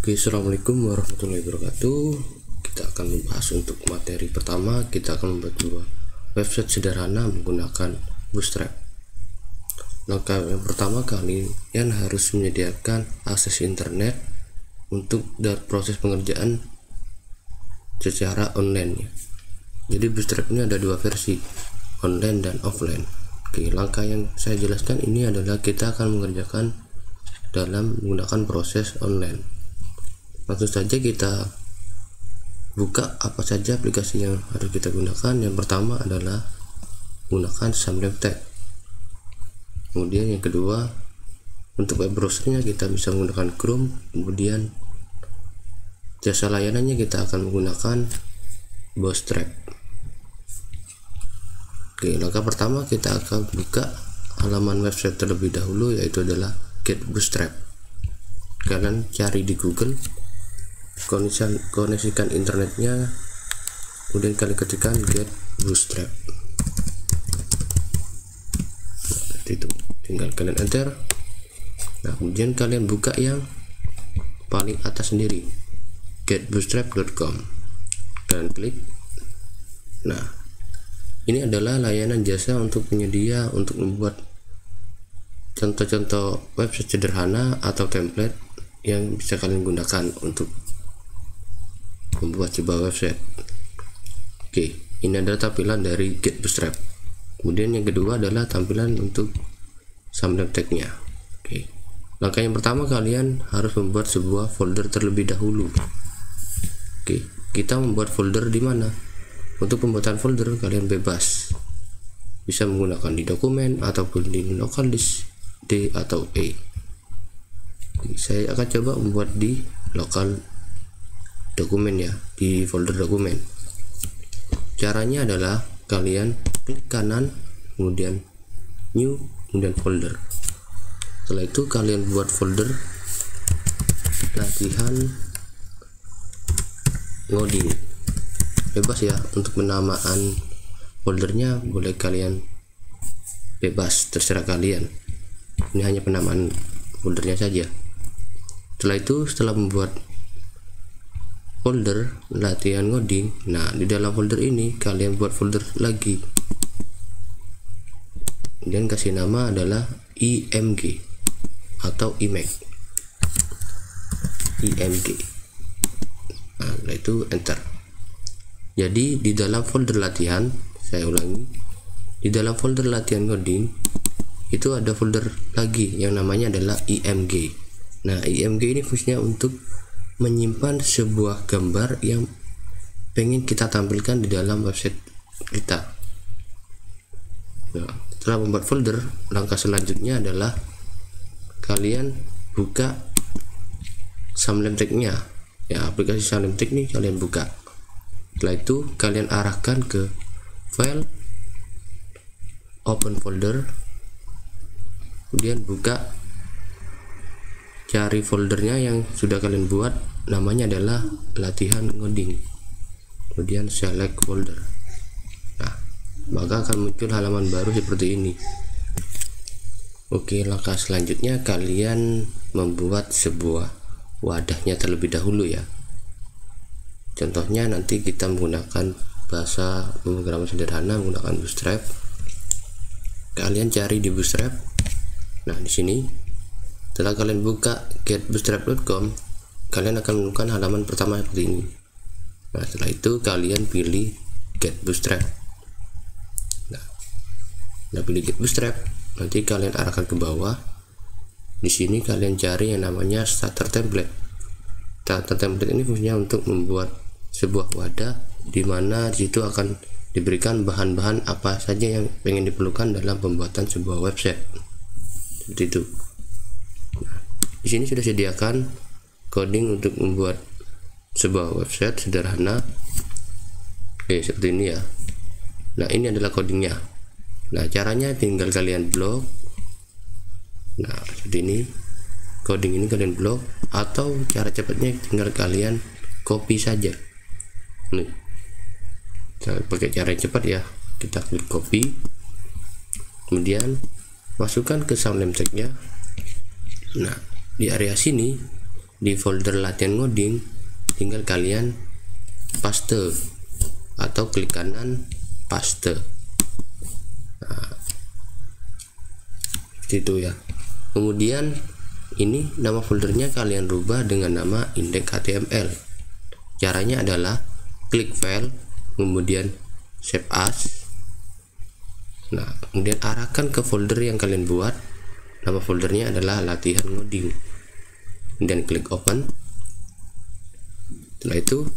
Oke, assalamualaikum warahmatullahi wabarakatuh. Kita akan membahas untuk materi pertama. Kita akan membuat sebuah website sederhana menggunakan Bootstrap. Langkah yang pertama, kalian harus menyediakan akses internet untuk proses pengerjaan secara online. Jadi Bootstrap ini ada dua versi, online dan offline. Oke, langkah yang saya jelaskan ini adalah kita akan mengerjakan dalam menggunakan proses online. Langsung saja kita buka apa saja aplikasi yang harus kita gunakan. Yang pertama adalah gunakan Sublime Text. Kemudian yang kedua, untuk web browsernya kita bisa menggunakan Chrome. Kemudian jasa layanannya kita akan menggunakan Bootstrap. Oke, langkah pertama kita akan buka halaman website terlebih dahulu, yaitu adalah Get Bootstrap. Kalian cari di Google, koneksikan internetnya, kemudian kalian ketikkan Get Bootstrap. Itu tinggal kalian enter. Nah, kemudian kalian buka yang paling atas sendiri, getbootstrap.com. Kalian klik. Nah, ini adalah layanan jasa untuk penyedia untuk membuat contoh-contoh website sederhana atau template yang bisa kalian gunakan untuk membuat sebuah website. Oke, ini adalah tampilan dari Get Bootstrap. Kemudian yang kedua adalah tampilan untuk Sublime Text-nya. Oke, langkah yang pertama, kalian harus membuat sebuah folder terlebih dahulu. Oke, kita membuat folder di mana? Untuk pembuatan folder kalian bebas, bisa menggunakan di dokumen ataupun di local disk D atau E. Saya akan coba membuat di local dokumen ya, di folder dokumen. Caranya adalah kalian klik kanan, kemudian new, kemudian folder. Setelah itu kalian buat folder latihan ngoding. Bebas ya, untuk penamaan foldernya boleh kalian bebas, terserah kalian. Ini hanya penamaan foldernya saja. Setelah itu, setelah membuat folder latihan ngoding, nah di dalam folder ini kalian buat folder lagi, dan kasih nama adalah img atau img. Nah, setelah itu enter. Jadi di dalam folder latihan, saya ulangi, di dalam folder latihan ngoding itu ada folder lagi yang namanya adalah img. Nah, img ini fungsinya untuk menyimpan sebuah gambar yang pengen kita tampilkan di dalam website kita. Nah, setelah membuat folder, langkah selanjutnya adalah kalian buka Sublime Text-nya ya, aplikasi Sublime Text ini kalian buka. Setelah itu kalian arahkan ke file, open folder, kemudian buka, cari foldernya yang sudah kalian buat, namanya adalah latihan ngoding, kemudian select folder. Nah, maka akan muncul halaman baru seperti ini. Oke, langkah selanjutnya kalian membuat sebuah wadahnya terlebih dahulu ya. Contohnya nanti kita menggunakan bahasa pemrograman sederhana menggunakan Bootstrap. Kalian cari di Bootstrap. Nah, di sini setelah kalian buka getbootstrap.com, kalian akan menemukan halaman pertama seperti ini. Nah, setelah itu kalian pilih Get Bootstrap. Nah, pilih Get Bootstrap, nanti kalian arahkan ke bawah. Di sini kalian cari yang namanya Starter Template. Starter Template ini fungsinya untuk membuat sebuah wadah di mana disitu akan diberikan bahan-bahan apa saja yang pengen diperlukan dalam pembuatan sebuah website. Seperti itu. Di sini sudah sediakan coding untuk membuat sebuah website sederhana. Oke, seperti ini ya. Nah, ini adalah codingnya. Nah, caranya tinggal kalian blok. Nah, seperti ini. Coding ini kalian blok, atau cara cepatnya tinggal kalian copy saja. Nih, saya pakai cara yang cepat ya. Kita klik copy, kemudian masukkan ke Sublime Text-nya. Nah, di area sini di folder latihan ngoding, tinggal kalian paste atau klik kanan paste. Nah, seperti itu ya. Kemudian ini nama foldernya kalian rubah dengan nama index.html. Caranya adalah klik file, kemudian save as. Nah, kemudian arahkan ke folder yang kalian buat. Nama foldernya adalah latihan ngoding. Dan klik open. Setelah itu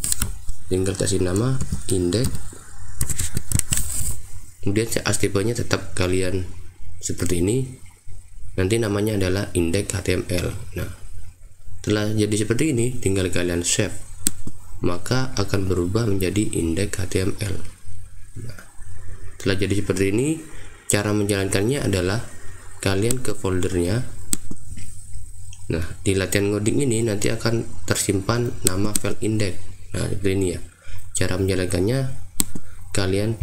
tinggal kasih nama index. Kemudian CSS tipenya tetap kalian seperti ini. Nanti namanya adalah index.html. Nah, setelah jadi seperti ini tinggal kalian save, maka akan berubah menjadi index.html. Nah, setelah jadi seperti ini, cara menjalankannya adalah kalian ke foldernya. Nah, di latihan ngoding ini nanti akan tersimpan nama file index. Nah, seperti ini ya. Cara menjalankannya, kalian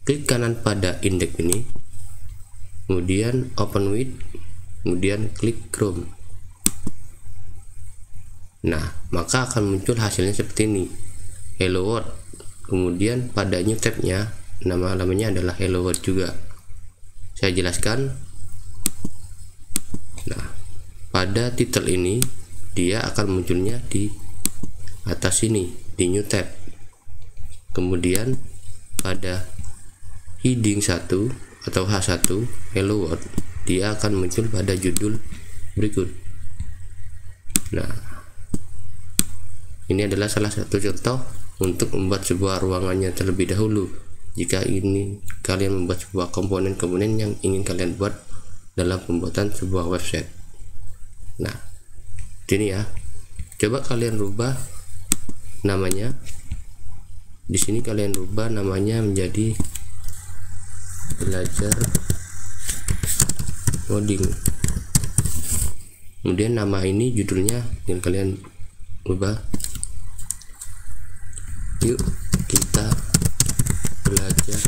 klik kanan pada index ini, kemudian open with, kemudian klik Chrome. Nah, maka akan muncul hasilnya seperti ini, Hello World. Kemudian pada new tab-nya namanya adalah Hello World juga. Saya jelaskan. Nah, pada title ini dia akan munculnya di atas sini di new tab. Kemudian pada heading 1 atau H1 Hello World, dia akan muncul pada judul berikut. Nah, ini adalah salah satu contoh untuk membuat sebuah ruangannya terlebih dahulu. Jika ini kalian membuat sebuah komponen-komponen yang ingin kalian buat dalam pembuatan sebuah website. Nah, ini ya. Coba kalian rubah namanya. Di sini kalian rubah namanya menjadi belajar ngoding. Kemudian nama ini judulnya yang kalian ubah, yuk kita belajar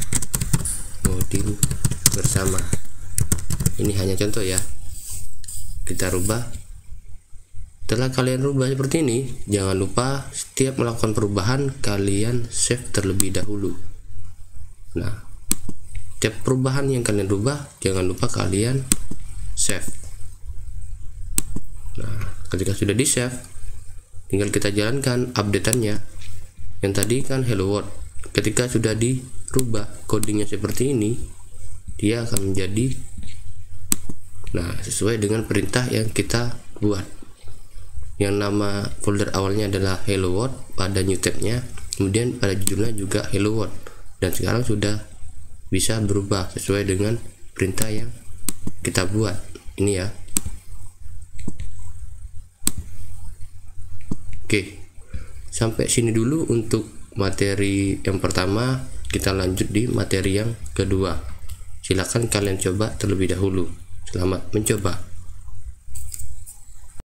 ngoding bersama. Ini hanya contoh ya, kita rubah. Setelah kalian rubah seperti ini, jangan lupa setiap melakukan perubahan kalian save terlebih dahulu. Nah, setiap perubahan yang kalian rubah jangan lupa kalian save. Nah, ketika sudah di save, tinggal kita jalankan updateannya. Yang tadi kan Hello World, ketika sudah dirubah codingnya seperti ini, dia akan menjadi sesuai dengan perintah yang kita buat. Yang nama folder awalnya adalah Hello World pada new tab-nya, kemudian pada judulnya juga Hello World, dan sekarang sudah bisa berubah sesuai dengan perintah yang kita buat. Ini ya. Oke, sampai sini dulu untuk materi yang pertama. Kita lanjut di materi yang kedua. Silakan kalian coba terlebih dahulu. Selamat mencoba.